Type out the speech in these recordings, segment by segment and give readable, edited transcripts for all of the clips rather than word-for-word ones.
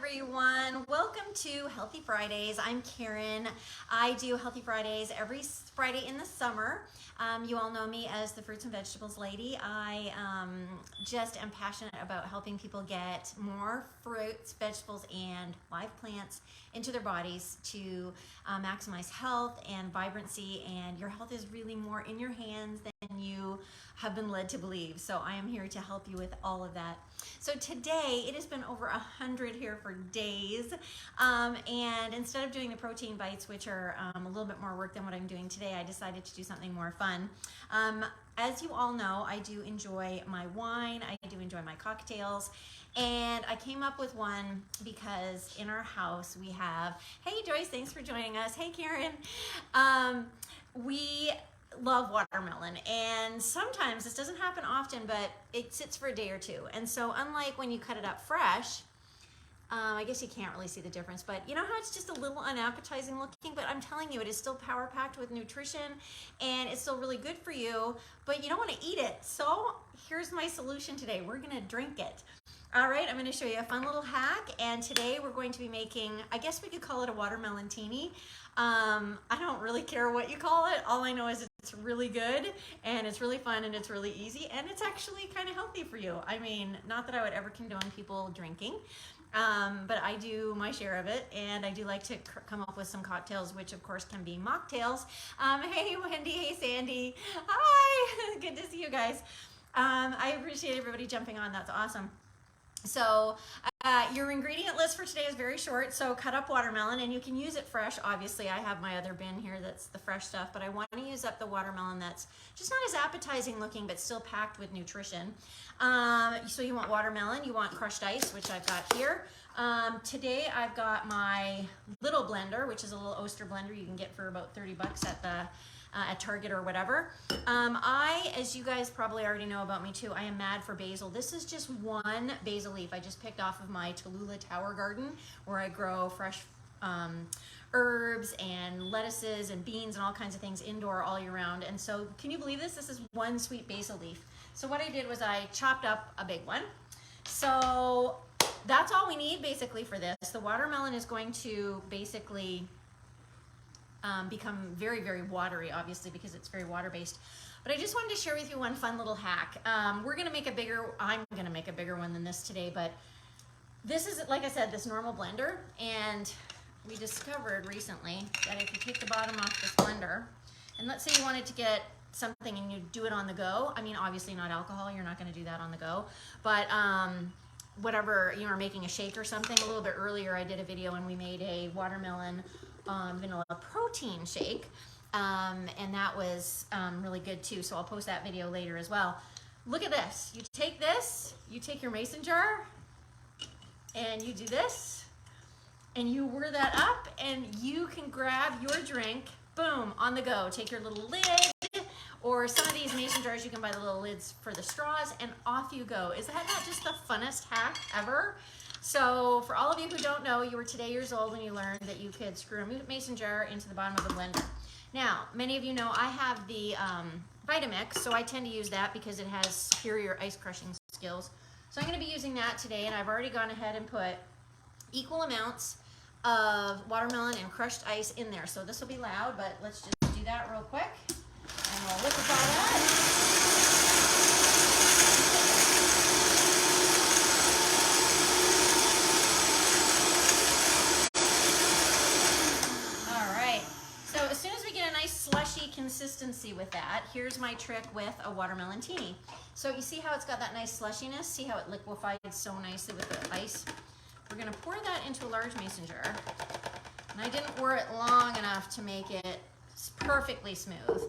everyone. Welcome to Healthy Fridays. I'm Karen. I do Healthy Fridays every Friday in the summer. You all know me as the fruits and vegetables lady. I just am passionate about helping people get more fruits, vegetables, and live plants into their bodies to maximize health and vibrancy. And your health is really more in your hands than you have been led to believe. So I am here to help you with all of that. So today, it has been over 100 here for days. And instead of doing the protein bites, which are a little bit more work than what I'm doing today, I decided to do something more fun. As you all know, I do enjoy my wine. I do enjoy my cocktails. And I came up with one because in our house we have, hey Joyce, thanks for joining us. Hey Karen. We love watermelon, and sometimes this doesn't happen often, but it sits for a day or two. And so unlike when you cut it up fresh, I guess you can't really see the difference, but you know how it's just a little unappetizing looking, but I'm telling you, it is still power packed with nutrition and it's still really good for you, but you don't want to eat it. So here's my solution today. We're going to drink it. All right, I'm going to show you a fun little hack, and today we're going to be making, I guess we could call it a watermelon teeny. I don't really care what you call it. All I know is it's really good and it's really fun and it's really easy and it's actually kind of healthy for you. I mean, not that I would ever condone people drinking, but I do my share of it, and I do like to come up with some cocktails, which of course can be mocktails. Hey Wendy, hey Sandy, hi, good to see you guys. I appreciate everybody jumping on, that's awesome. So your ingredient list for today is very short. So cut up watermelon, and you can use it fresh. Obviously, I have my other bin here that's the fresh stuff, but I want to use up the watermelon that's just not as appetizing looking, but still packed with nutrition. So you want watermelon, you want crushed ice, which I've got here. Today I've got my little blender, which is a little Oster blender you can get for about 30 bucks at Target or whatever. As you guys probably already know about me too, I am mad for basil. This is just one basil leaf I just picked off of my Tallulah Tower garden, where I grow fresh herbs and lettuces and beans and all kinds of things indoor all year round. And so can you believe this? This is one sweet basil leaf. So what I did was I chopped up a big one. So that's all we need basically for this. The watermelon is going to basically become very, very watery, obviously, because it's very water-based. But I just wanted to share with you one fun little hack. I'm gonna make a bigger one than this today, but this is, like I said, this normal blender, and we discovered recently that if you take the bottom off this blender, and let's say you wanted to get something and you do it on the go, I mean, obviously not alcohol, you're not gonna do that on the go, but whatever, you are making a shake or something. A little bit earlier I did a video and we made a watermelon vanilla protein shake, and that was really good too, so I'll post that video later as well. Look at this. You take this, you take your mason jar, and you do this, and you whir that up, and you can grab your drink, boom, on the go. Take your little lid, or some of these mason jars, you can buy the little lids for the straws, and off you go. Is that not just the funnest hack ever? So for all of you who don't know, you were today years old when you learned that you could screw a mason jar into the bottom of the blender. Now, many of you know I have the Vitamix, so I tend to use that because it has superior ice crushing skills. So I'm going to be using that today, and I've already gone ahead and put equal amounts of watermelon and crushed ice in there. So this will be loud, but let's just do that real quick, and we'll liquefy that. Slushy consistency with that. Here's my trick with a watermelon teeny. So you see how it's got that nice slushiness? See how it liquefied so nicely with the ice? We're gonna pour that into a large mason jar. And I didn't pour it long enough to make it perfectly smooth.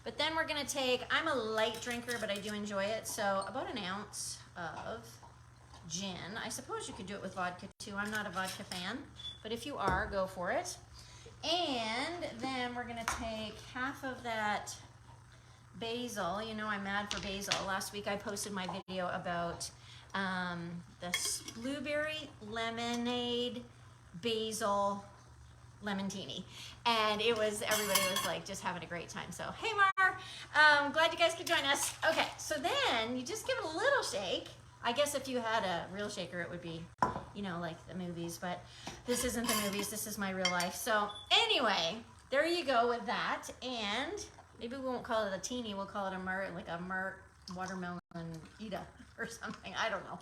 But then we're gonna take, I'm a light drinker, but I do enjoy it, so about an ounce of gin. I suppose you could do it with vodka too. I'm not a vodka fan, but if you are, go for it. And then we're gonna take half of that basil. You know I'm mad for basil. Last week I posted my video about this blueberry lemonade basil lemontini, and everybody was like just having a great time. So hey Mar, glad you guys could join us. Okay, so then you just give it a little shake. I guess if you had a real shaker, it would be you know, like the movies, but this isn't the movies, this is my real life. So anyway, there you go with that. And maybe we won't call it a teeny, we'll call it a watermelon Ida or something. I don't know.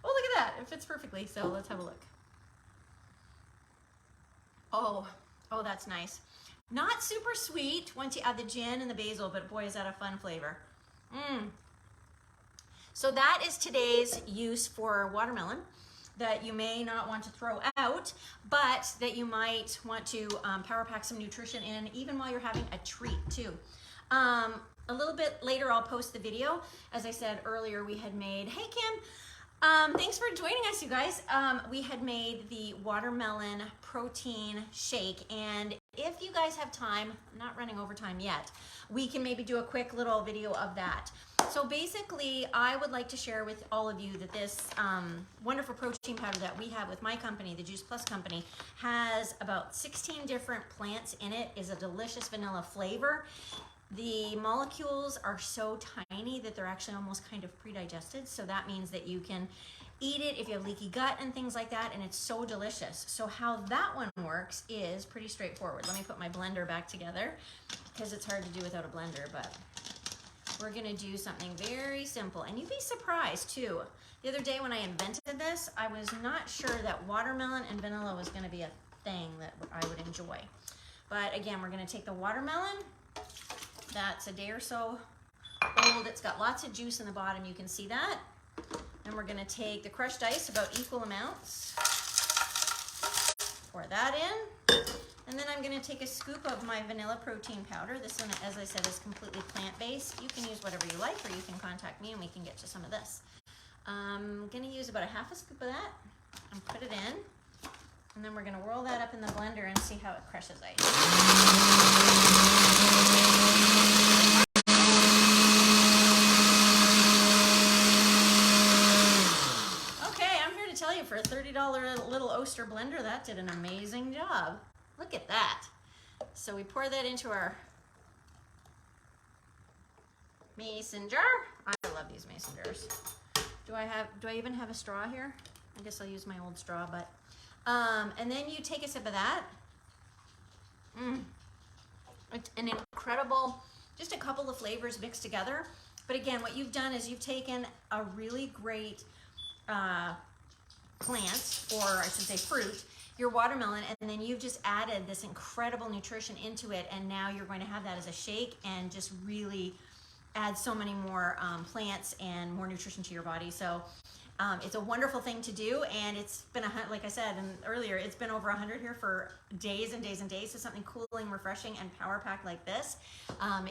Oh, look at that. It fits perfectly. So let's have a look. Oh, that's nice. Not super sweet once you add the gin and the basil, but boy, is that a fun flavor. So that is today's use for watermelon that you may not want to throw out, but that you might want to power pack some nutrition in, even while you're having a treat too. A little bit later, I'll post the video. As I said earlier, we had made, hey Kim, thanks for joining us, you guys. We had made the watermelon protein shake, and if you guys have time, I'm not running overtime yet, we can maybe do a quick little video of that. So basically, I would like to share with all of you that this wonderful protein powder that we have with my company, the Juice Plus company, has about 16 different plants in it, is a delicious vanilla flavor. The molecules are so tiny that they're actually almost kind of pre-digested. So that means that you can eat it if you have leaky gut and things like that, and it's so delicious. So how that one works is pretty straightforward. Let me put my blender back together because it's hard to do without a blender, but we're gonna do something very simple, and you'd be surprised too. The other day when I invented this, I was not sure that watermelon and vanilla was gonna be a thing that I would enjoy. But again, we're gonna take the watermelon, that's a day or so old, it's got lots of juice in the bottom, you can see that. And we're gonna take the crushed ice, about equal amounts, pour that in. And then I'm gonna take a scoop of my vanilla protein powder. This one, as I said, is completely plant-based. You can use whatever you like, or you can contact me and we can get you some of this. I'm gonna use about a half a scoop of that and put it in. And then we're gonna whirl that up in the blender and see how it crushes ice. Okay, I'm here to tell you, for a $30 little Oster blender, that did an amazing job. Look at that. So we pour that into our mason jar. I love these mason jars. Do I even have a straw here? I guess I'll use my old straw, but and then you take a sip of that. It's an incredible, just a couple of flavors mixed together. But again, what you've done is you've taken a really great plant, or I should say fruit, your watermelon, and then you've just added this incredible nutrition into it, and now you're going to have that as a shake and just really add so many more plants and more nutrition to your body. So it's a wonderful thing to do, and it's been, like I said earlier, it's been over 100 here for days and days and days. So something cooling, refreshing, and power packed like this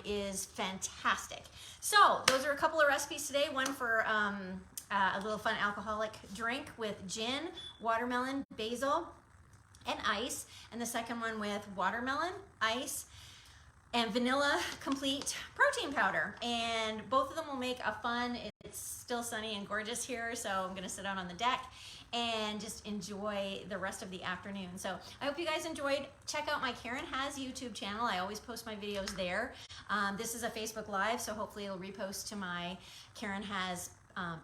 is fantastic. So those are a couple of recipes today. One for a little fun alcoholic drink with gin, watermelon, basil, and ice, and the second one with watermelon, ice, and vanilla complete protein powder. And both of them will make a fun, it's still sunny and gorgeous here, so I'm gonna sit out on the deck and just enjoy the rest of the afternoon. So I hope you guys enjoyed. Check out my Karen Has YouTube channel. I always post my videos there. This is a Facebook Live, so hopefully it'll repost to my Karen Has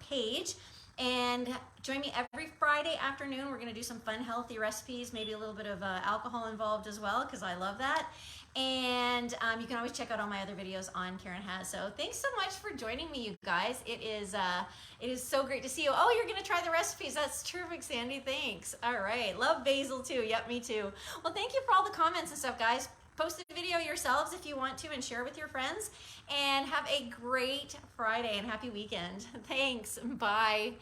page. And join me every Friday afternoon. We're gonna do some fun, healthy recipes, maybe a little bit of alcohol involved as well, because I love that. And you can always check out all my other videos on Karen Has. So thanks so much for joining me, you guys. It is so great to see you. Oh, you're gonna try the recipes. That's terrific, Sandy, thanks. All right, love basil too. Yep, me too. Well, thank you for all the comments and stuff, guys. Post the video yourselves if you want to and share with your friends. And have a great Friday and happy weekend. Thanks, bye.